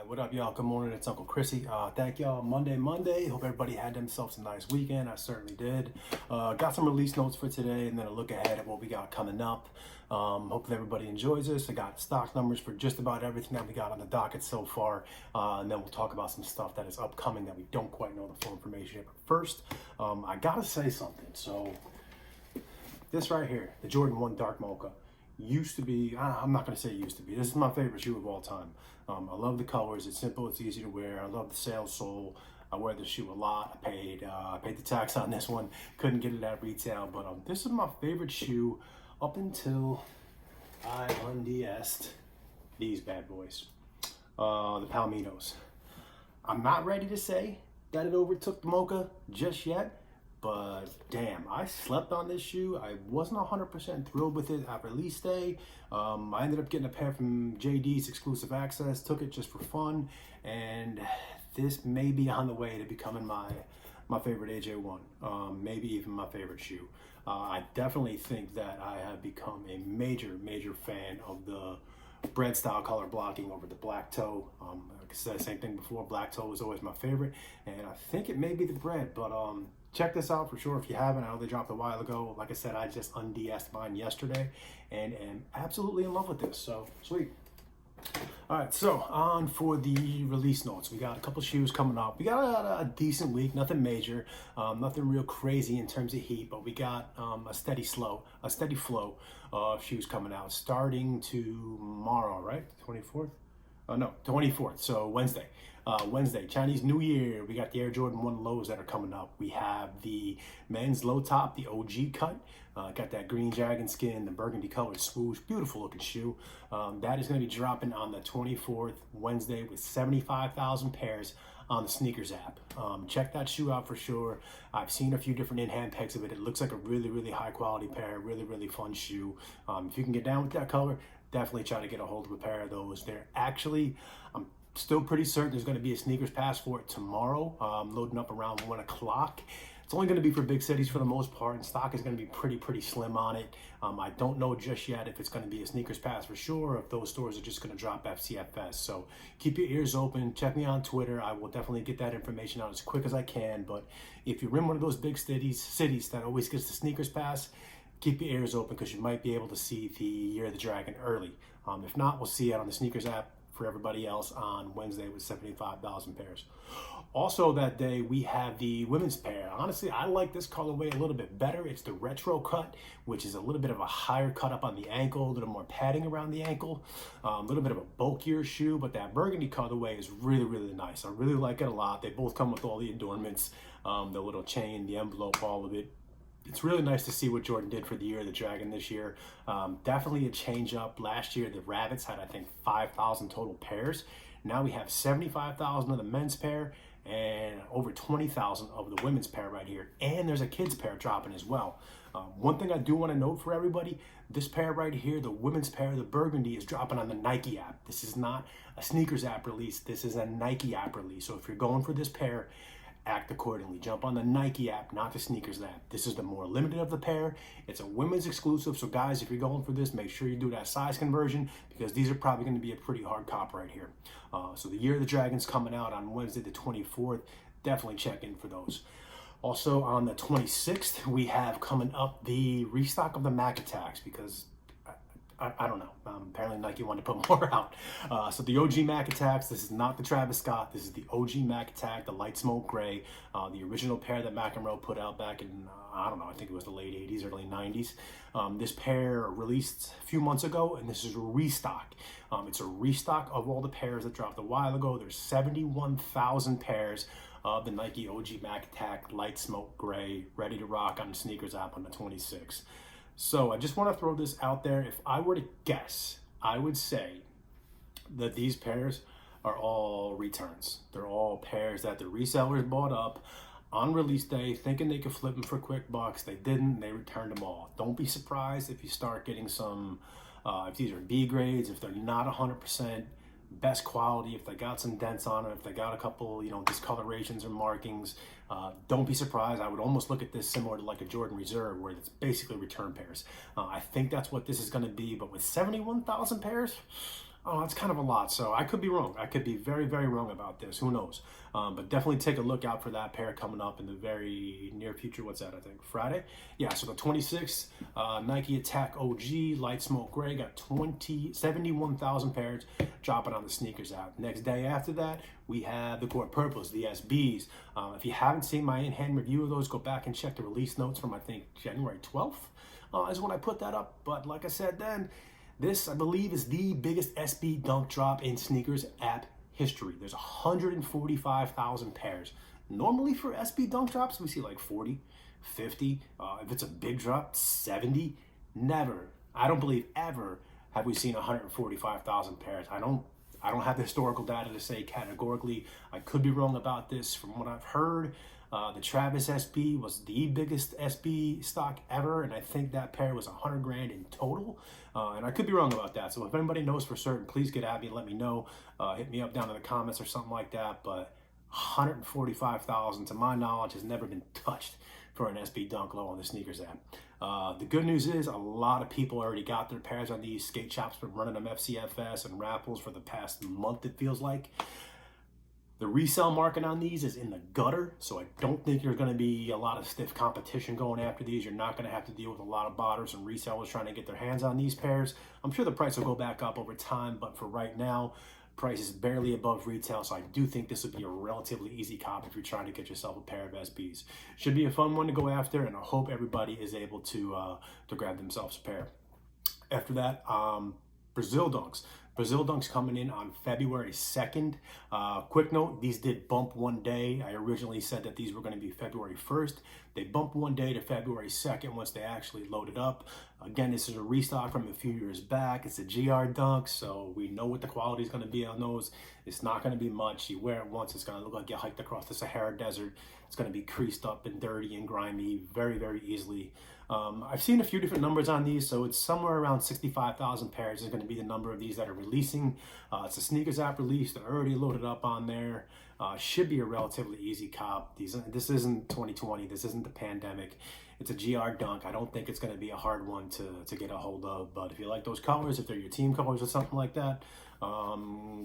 What up, y'all? Good morning. It's Uncle Chrissy. Thank y'all. Monday. Hope everybody had themselves a nice weekend. I certainly did. Got some release notes for today and then a look ahead at what we got coming up. Hopefully everybody enjoys this. I got stock numbers for just about everything that we got on the docket so far. And then we'll talk about some stuff that is upcoming that we don't quite know the full information yet. But first, I gotta say something. So this right here, the Jordan 1 Dark Mocha, used to be, I'm not going to say it used to be, this is my favorite shoe of all time. I love the colors, it's simple, it's easy to wear, I love the sail sole, I wear the shoe a lot, I paid the tax on this one, couldn't get it at retail, but this is my favorite shoe up until I unds'd these bad boys, the Palmitos. I'm not ready to say that it overtook the Mocha just yet, but damn, I slept on this shoe. I wasn't 100% thrilled with it at release day. I ended up getting a pair from JD's Exclusive Access, took it just for fun, and this may be on the way to becoming my favorite AJ1, maybe even my favorite shoe. I definitely think that I have become a major fan of the Bred style color blocking over the black toe. Like I said, same thing before, black toe was always my favorite, and I think it may be the Bred, but check this out for sure if you haven't. I know they dropped a while ago. Like I said, I just unds'd mine yesterday and am absolutely in love with this, so sweet. All right, so on for the release notes. We got a couple shoes coming up. We got a decent week, nothing major, nothing real crazy in terms of heat, but we got a steady flow of shoes coming out starting tomorrow, right? 24th? No, 24th, so Wednesday. Wednesday, Chinese New Year, we got the Air Jordan 1 lows that are coming up. We have the men's low top, the OG cut. Got that green dragon skin, the burgundy colored swoosh, beautiful looking shoe. That is going to be dropping on the 24th, Wednesday, with 75,000 pairs on the SNKRS app. Check that shoe out for sure. I've seen a few different in-hand pegs of it. It looks like a really high quality pair, really fun shoe. If you can get down with that color, definitely try to get a hold of a pair of those. They're actually, I'm still pretty certain there's going to be a SNKRS pass for it tomorrow, loading up around 1 o'clock. It's only going to be for big cities for the most part, and stock is going to be pretty slim on it. I don't know just yet if it's going to be a SNKRS pass for sure, or if those stores are just going to drop FCFS. So keep your ears open. Check me on Twitter. I will definitely get that information out as quick as I can. But if you're in one of those big cities that always gets the SNKRS pass, keep your ears open because you might be able to see the Year of the Dragon early. If not, we'll see it on the SNKRS app for everybody else on Wednesday with 75,000 pairs. Also that day, we have the women's pair. Honestly, I like this colorway a little bit better. It's the retro cut, which is a little bit of a higher cut up on the ankle, a little more padding around the ankle, a little bit of a bulkier shoe, but that burgundy colorway is really nice. I really like it a lot. They both come with all the adornments, the little chain, the envelope, all of it. It's really nice to see what Jordan did for the Year of the Dragon this year. Definitely a change up. Last year, the Rabbits had, I think, 5,000 total pairs. Now we have 75,000 of the men's pair and over 20,000 of the women's pair right here. And there's a kids pair dropping as well. One thing I do want to note for everybody, this pair right here, the women's pair, the burgundy, is dropping on the Nike app. This is not a SNKRS app release. This is a Nike app release. So if you're going for this pair, act accordingly. Jump on the Nike app, not the SNKRS app. This is the more limited of the pair. It's a women's exclusive. So guys, if you're going for this, make sure you do that size conversion because these are probably going to be a pretty hard cop right here. So the Year of the Dragon's coming out on Wednesday the 24th. Definitely check in for those. Also on the 26th, we have coming up the restock of the Mac Attacks because I don't know. Apparently Nike wanted to put more out. So the OG Mac Attacks, this is not the Travis Scott. This is the OG Mac Attack, the light smoke gray, the original pair that McEnroe put out back in, I don't know, I think it was the late 80s, early 90s. This pair released a few months ago, and this is a restock. It's a restock of all the pairs that dropped a while ago. There's 71,000 pairs of the Nike OG Mac Attack light smoke gray, ready to rock on the SNKRS app on the 26th. So I just want to throw this out there. If I were to guess, I would say that these pairs are all returns. They're all pairs that the resellers bought up on release day, thinking they could flip them for quick bucks. They didn't. They returned them all. Don't be surprised if you start getting some, if these are B grades, if they're not 100% best quality, if they got some dents on it, if they got a couple, discolorations or markings, don't be surprised. I would almost look at this similar to like a Jordan Reserve where it's basically return pairs. I think that's what this is going to be, but with 71,000 pairs, Oh, that's kind of a lot. So I could be wrong. I could be very, very wrong about this. Who knows? But definitely take a look out for that pair coming up in the very near future. What's that? I think Friday. Yeah. So the 26th Nike Attack OG Light Smoke Gray got 71,000 pairs dropping on the sneakers app. Next day after that, we have the Core Purples, the SBs. If you haven't seen my in-hand review of those, go back and check the release notes from I think January 12th is when I put that up. But like I said then, this, I believe, is the biggest SB dunk drop in sneakers app history. There's 145,000 pairs. Normally for SB dunk drops, we see like 40, 50. If it's a big drop, 70. Never, I don't believe ever have we seen 145,000 pairs. I don't have the historical data to say categorically. I could be wrong about this. From what I've heard, the Travis SB was the biggest SB stock ever, and I think that pair was 100 grand in total. And I could be wrong about that. So if anybody knows for certain, please get at me and let me know. Hit me up down in the comments or something like that. But 145,000, to my knowledge, has never been touched for an SB Dunk Low on the sneakers app. The good news is a lot of people already got their pairs on these. Skate Shop's been running them FCFS and Rappels for the past month, it feels like. The resale market on these is in the gutter, so I don't think there's going to be a lot of stiff competition going after these. You're not going to have to deal with a lot of botters and resellers trying to get their hands on these pairs. I'm sure the price will go back up over time, but for right now, price is barely above retail, so I do think this would be a relatively easy cop if you're trying to get yourself a pair of SBs. Should be a fun one to go after, and I hope everybody is able to grab themselves a pair. After that, Brazil Dunks. Brazil Dunks coming in on February 2nd. Quick note, these did bump one day. I originally said that these were going to be February 1st. They bumped one day to February 2nd once they actually loaded up. Again, this is a restock from a few years back. It's a GR Dunk, so we know what the quality is going to be on those. It's not going to be much. You wear it once, it's going to look like you hiked across the Sahara Desert. It's going to be creased up and dirty and grimy very, very easily. I've seen a few different numbers on these, so it's somewhere around 65,000 pairs is going to be the number of these that are releasing. It's a sneakers app release. They're already loaded up on there. Should be a relatively easy cop. This isn't 2020. This isn't the pandemic. It's a GR Dunk. I don't think it's going to be a hard one to get a hold of, but if you like those colors, if they're your team colors or something like that,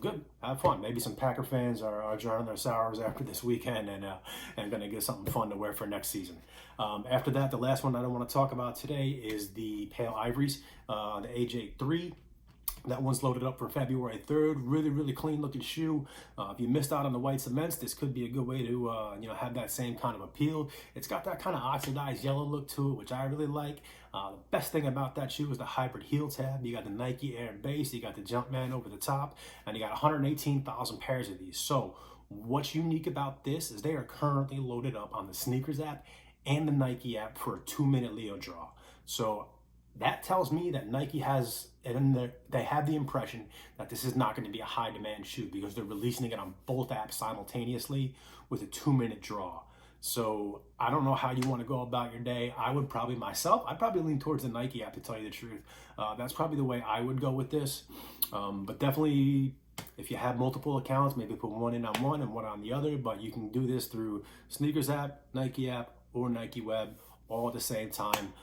good. Have fun. Maybe some Packer fans are drawing their sours after this weekend and going to get something fun to wear for next season. After that, the last one I don't want to talk about today is the Pale Ivories, the AJ3. That one's loaded up for February 3rd. Really, really clean looking shoe. If you missed out on the white cements, this could be a good way to have that same kind of appeal. It's got that kind of oxidized yellow look to it, which I really like. The best thing about that shoe is the hybrid heel tab. You got the Nike Air base, you got the Jumpman over the top, and you got 118,000 pairs of these. So what's unique about this is they are currently loaded up on the sneakers app and the Nike app for a 2-minute Leo draw. So that tells me that Nike has, and they have the impression that this is not going to be a high demand shoe because they're releasing it on both apps simultaneously with a 2-minute draw. So I don't know how you want to go about your day. I'd probably lean towards the Nike app, to tell you the truth. That's probably the way I would go with this. But definitely, if you have multiple accounts, maybe put one in on one and one on the other, but you can do this through sneakers app, Nike app, or Nike web, all at the same time.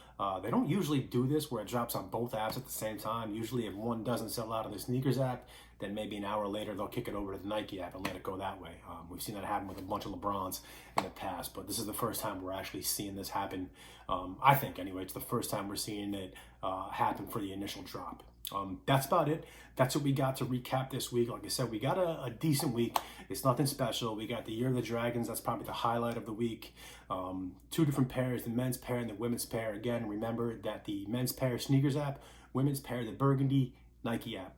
They don't usually do this where it drops on both apps at the same time. Usually if one doesn't sell out on the sneakers app, then maybe an hour later they'll kick it over to the Nike app and let it go that way. We've seen that happen with a bunch of LeBrons in the past, but this is the first time we're actually seeing this happen. I think anyway, it's the first time we're seeing it happen for the initial drop. That's about it. That's what we got to recap this week. Like I said, we got a decent week. It's nothing special. We got the Year of the Dragons. That's probably the highlight of the week. 2 different pairs, the men's pair and the women's pair. Again, remember that the men's pair sneakers app, women's pair the burgundy Nike app.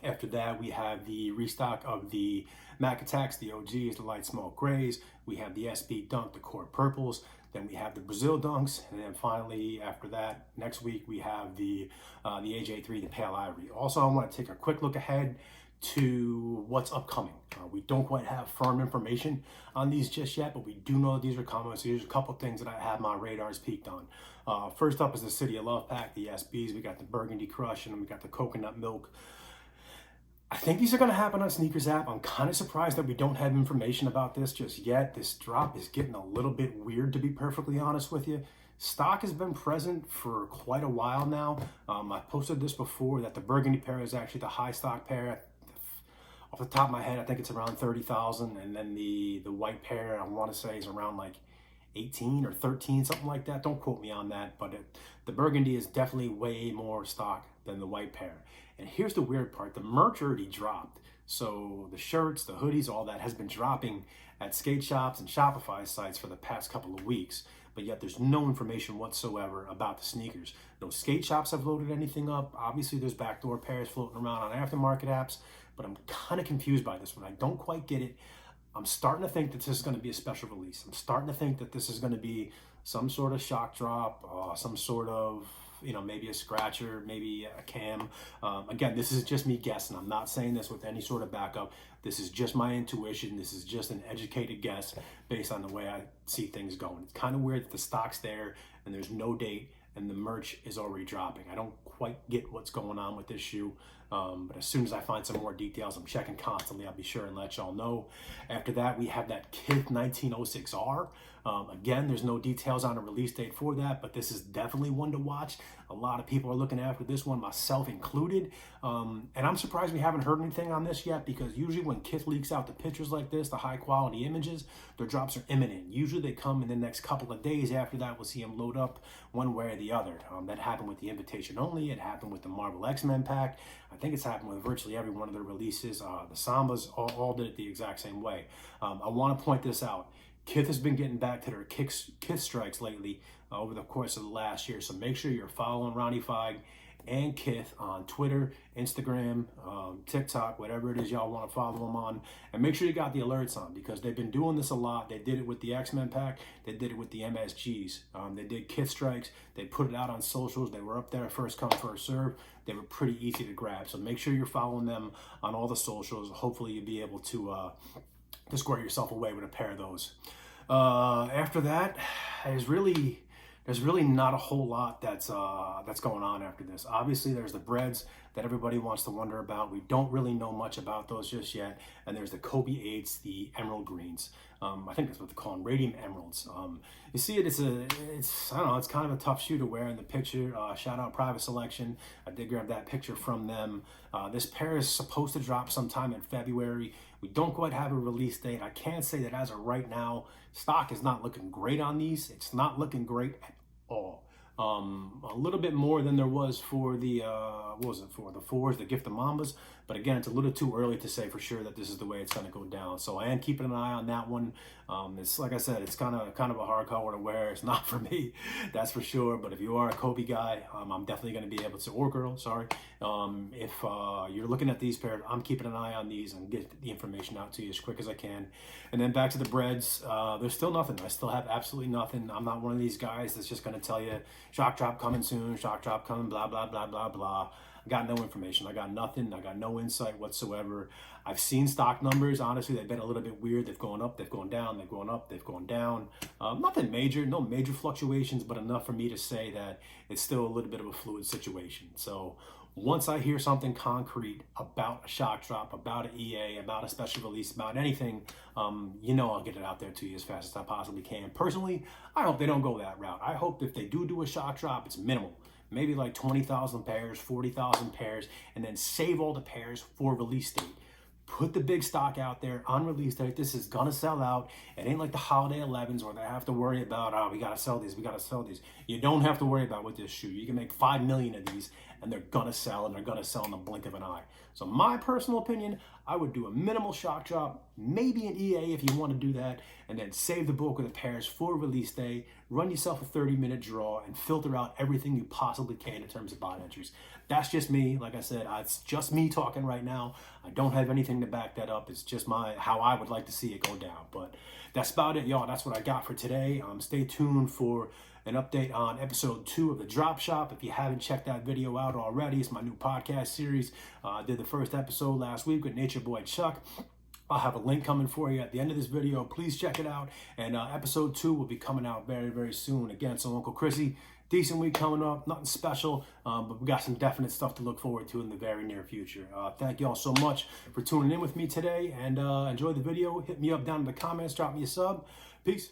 After that, we have the restock of the Mac Attacks, the OGs, the Light Smoke Grays. We have the SB Dunk, the Core Purples. Then we have the Brazil Dunks. And then finally, after that, next week, we have the AJ3, the Pale Ivory. Also, I want to take a quick look ahead to what's upcoming. We don't quite have firm information on these just yet, but we do know these are coming. So here's a couple things that I have my radars peaked on. First up is the City of Love pack, the SBs. We got the Burgundy Crush, and then we got the Coconut Milk. I think these are going to happen on Sneakers app. I'm kind of surprised that we don't have information about this just yet. This drop is getting a little bit weird, to be perfectly honest with you. Stock has been present for quite a while now. I posted this before that the burgundy pair is actually the high stock pair. Off the top of my head, I think it's around 30,000, and then the white pair, I want to say, is around like 18 or 13, something like that. Don't quote me on that, but the burgundy is definitely way more stock than the white pair. And here's the weird part: the merch already dropped. So the shirts, the hoodies, all that has been dropping at skate shops and Shopify sites for the past couple of weeks. But yet there's no information whatsoever about the sneakers. No skate shops have loaded anything up. Obviously there's backdoor pairs floating around on aftermarket apps, but I'm kind of confused by this one. I don't quite get it. I'm starting to think that this is going to be a special release. I'm starting to think that this is going to be some sort of shock drop, some sort of, maybe a scratcher, maybe a cam. Again, this is just me guessing. I'm not saying this with any sort of backup. This is just my intuition. This is just an educated guess based on the way I see things going. It's kind of weird that the stock's there and there's no date and the merch is already dropping. I don't quite get what's going on with this shoe. But as soon as I find some more details, I'm checking constantly. I'll be sure and let y'all know. After that, we have that Kith 1906R. Again, there's no details on a release date for that, but this is definitely one to watch. A lot of people are looking after this one, myself included. And I'm surprised we haven't heard anything on this yet, because usually when Kith leaks out the pictures like this, the high quality images, their drops are imminent. Usually they come in the next couple of days. After that, we'll see them load up one way or the other. That happened with the invitation only. It happened with the Marvel X-Men pack. I think it's happened with virtually every one of their releases. The Sambas all did it the exact same way. I want to point this out. Kith has been getting back to their Kith strikes lately over the course of the last year. So make sure you're following Ronnie Feig and Kith on Twitter, Instagram, TikTok, whatever it is y'all want to follow them on. And make sure you got the alerts on, because they've been doing this a lot. They did it with the X-Men pack. They did it with the MSGs. They did Kith strikes. They put it out on socials. They were up there first come, first serve. They were pretty easy to grab. So make sure you're following them on all the socials. Hopefully you'll be able to square yourself away with a pair of those. After that, there's really not a whole lot that's going on after this. Obviously, there's the breads that everybody wants to wonder about. We don't really know much about those just yet. And there's the Kobe 8s, the emerald greens. I think that's what they call them, radium emeralds. You see it, it's I don't know, it's kind of a tough shoe to wear in the picture. Shout out Private Selection. I did grab that picture from them. This pair is supposed to drop sometime in February. We don't quite have a release date. I can't say that as of right now, stock is not looking great on these. It's not looking great at all. A little bit more than there was for the what was it for the fours, the Gift of Mambas, but again, it's a little too early to say for sure that this is the way it's going to go down. So I am keeping an eye on that one. It's like I said, it's kind of a hard color to wear. It's not for me, that's for sure. But if you are a Kobe guy, I'm definitely going to be able to, or girl, sorry. If you're looking at these pairs, I'm keeping an eye on these and get the information out to you as quick as I can. And then back to the breads, there's still nothing. I still have absolutely nothing. I'm not one of these guys that's just going to tell you shock drop coming soon, shock drop coming, blah, blah, blah, blah, blah. I got no information. I got nothing. I got no insight whatsoever. I've seen stock numbers. Honestly, they've been a little bit weird. They've gone up, they've gone down, they've gone up, they've gone down. Nothing major, no major fluctuations, but enough for me to say that it's still a little bit of a fluid situation. So once I hear something concrete about a shock drop, about an EA, about a special release, about anything, I'll get it out there to you as fast as I possibly can. Personally, I hope they don't go that route. I hope if they do a shock drop, it's minimal. Maybe like 20,000 pairs, 40,000 pairs, and then save all the pairs for release date. Put the big stock out there on release date. This is gonna sell out. It ain't like the holiday 11s where they have to worry about, we gotta sell these, we gotta sell these. You don't have to worry about with this shoe. You can make 5 million of these and they're gonna sell, and they're gonna sell in the blink of an eye. So my personal opinion, I would do a minimal shock drop, maybe an EA if you want to do that, and then save the bulk of the pairs for release day, run yourself a 30-minute draw, and filter out everything you possibly can in terms of bot entries. That's just me. Like I said, it's just me talking right now. I don't have anything to back that up. It's just how I would like to see it go down. But that's about it, y'all. That's what I got for today. Stay tuned for an update on episode 2 of the Drop Shop. If you haven't checked that video out already, it's my new podcast series. I did the first episode last week with Nature Boy Chuck. I'll have a link coming for you at the end of this video. Please check it out. And episode 2 will be coming out very, very soon. Again, so Uncle Chrissy, decent week coming up. Nothing special, but we got some definite stuff to look forward to in the very near future. Thank you all so much for tuning in with me today, and enjoy the video. Hit me up down in the comments. Drop me a sub. Peace.